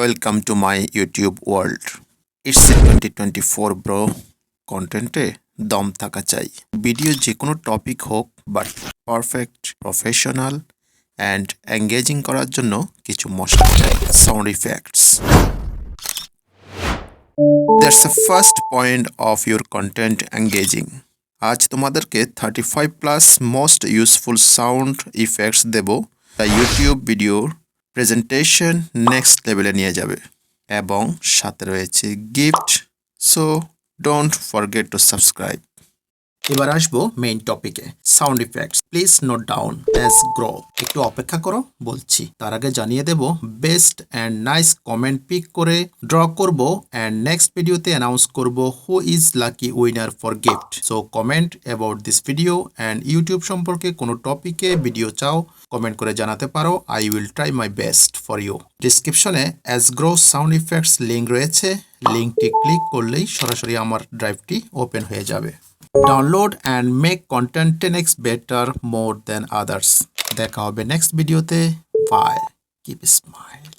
welcome to my YouTube world. It's a 2024 bro. কন্টেন্টে দম থাকা চাই। ভিডিও যে কোনো টপিক হোক but perfect, professional and engaging করার জন্য কিছু মশলা চাই। Sound effects. That's the first point of your content engaging. আজ তোমাদেরকে 35+ মোস্ট ইউজফুল সাউন্ড ইফেক্টস দেব তা ইউটিউব ভিডিওর প্রেজেন্টেশন নেক্সট লেভেলে নিয়ে যাবে এবং সাথে রয়েছে gift. So don't forget to subscribe. এবার আসবো মেইন টপিকে, sound effects. Please note down Asgrow। একটু অপেক্ষা করো, বলছি। তার আগে জানিয়ে দেব best and nice comment pick করে ড্র করব অ্যান্ড নেক্সট ভিডিওতে অ্যানাউন্স করব who is lucky winner for gift. So comment about this video and YouTube সম্পর্কে কোনো টপিকে ভিডিও চাও কমেন্ট করে জানাতে পারো। I will try my best for you. ডিসক্রিপশনে Asgrow সাউন্ড ইফেক্টস লিঙ্ক রয়েছে। লিঙ্কটি ক্লিক করলেই সরাসরি আমার ড্রাইভটি ওপেন হয়ে যাবে। Download and make content 10x better more than others. দেখা হবে নেক্সট ভিডিওতে। বাই। Keep smile.